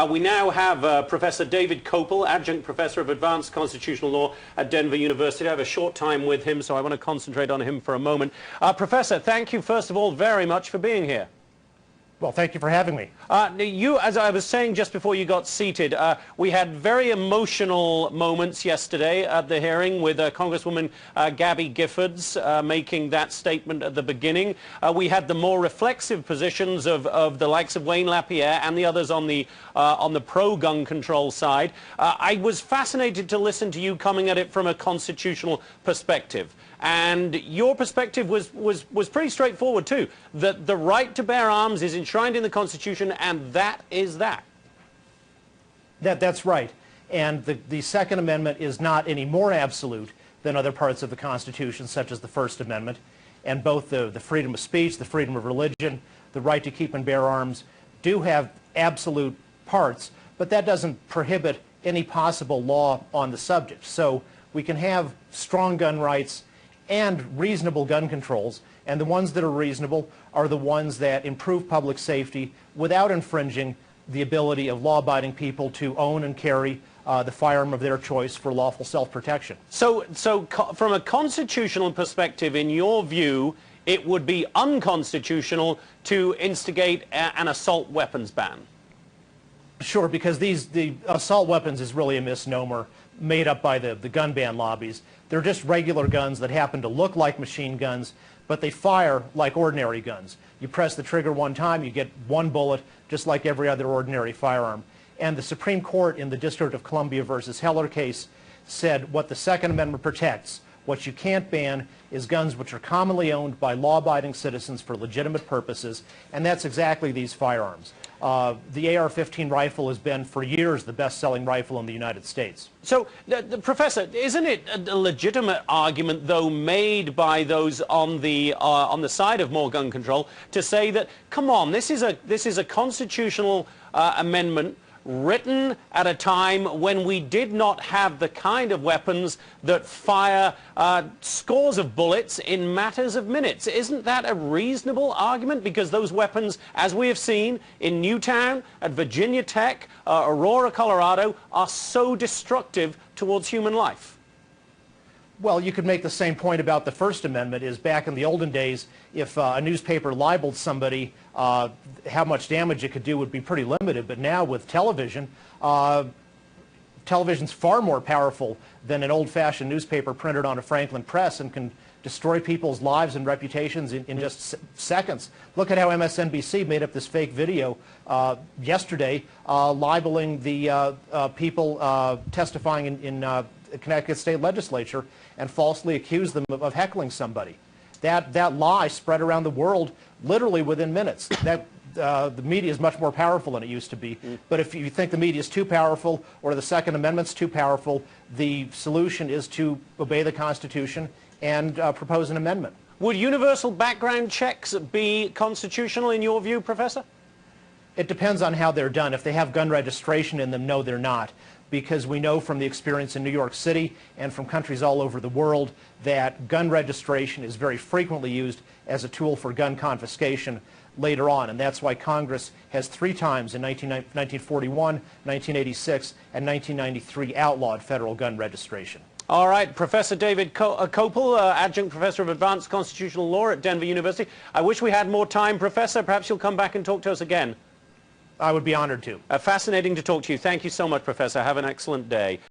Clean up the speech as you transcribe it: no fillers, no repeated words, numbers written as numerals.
We now have Professor David Kopel, Adjunct Professor of Advanced Constitutional Law at Denver University. I have a short time with him, so I want to concentrate on him for a moment. Professor, thank you, first of all, very much for being here. Well, thank you for having me. You, as I was saying just before you got seated, we had very emotional moments yesterday at the hearing with Congresswoman Gabby Giffords making that statement at the beginning. We had the more reflexive positions of the likes of Wayne LaPierre and the others on the pro-gun control side. I was fascinated to listen to you coming at it from a constitutional perspective. And your perspective was pretty straightforward too, that the right to bear arms is enshrined in the Constitution, and that is that. That's right. And the Second Amendment is not any more absolute than other parts of the Constitution, such as the First Amendment. And both the freedom of speech, the freedom of religion, the right to keep and bear arms do have absolute parts, but that doesn't prohibit any possible law on the subject. So we can have strong gun rights and reasonable gun controls, and the ones that are reasonable are the ones that improve public safety without infringing the ability of law-abiding people to own and carry the firearm of their choice for lawful self-protection. So from a constitutional perspective, in your view, it would be unconstitutional to instigate an assault weapons ban? Sure, because the assault weapons is really a misnomer made up by the gun ban lobbies. They're just regular guns that happen to look like machine guns, but they fire like ordinary guns. You press the trigger one time, you get one bullet, just like every other ordinary firearm. And the Supreme Court in the District of Columbia versus Heller case said what the Second Amendment protects, what you can't ban, is guns which are commonly owned by law-abiding citizens for legitimate purposes, and that's exactly these firearms. The AR-15 rifle has been, for years, the best-selling rifle in the United States. So, Professor, isn't it a legitimate argument, though, made by those on the side of more gun control to say that, come on, this is a constitutional amendment written at a time when we did not have the kind of weapons that fire scores of bullets in matters of minutes? Isn't that a reasonable argument? Because those weapons, as we have seen in Newtown, at Virginia Tech, Aurora, Colorado, are so destructive towards human life. Well, you could make the same point about the First Amendment. Is back in the olden days, if a newspaper libeled somebody, how much damage it could do would be pretty limited. But now with television, television's far more powerful than an old-fashioned newspaper printed on a Franklin press and can destroy people's lives and reputations in just seconds. Look at how MSNBC made up this fake video yesterday libeling the people testifying in Connecticut State Legislature and falsely accused them of heckling somebody. That lie spread around the world literally within minutes. The media is much more powerful than it used to be. But if you think the media is too powerful or the Second Amendment's too powerful, the solution is to obey the Constitution and propose an amendment. Would universal background checks be constitutional in your view, Professor? It depends on how they're done. If they have gun registration in them, no, they're not. Because we know from the experience in New York City and from countries all over the world that gun registration is very frequently used as a tool for gun confiscation later on. And that's why Congress has 3 times in 1941, 1986, and 1993 outlawed federal gun registration. All right, Professor David Kopel, Adjunct Professor of Advanced Constitutional Law at Denver University. I wish we had more time, Professor. Perhaps you'll come back and talk to us again. I would be honored to. Fascinating to talk to you. Thank you so much, Professor. Have an excellent day.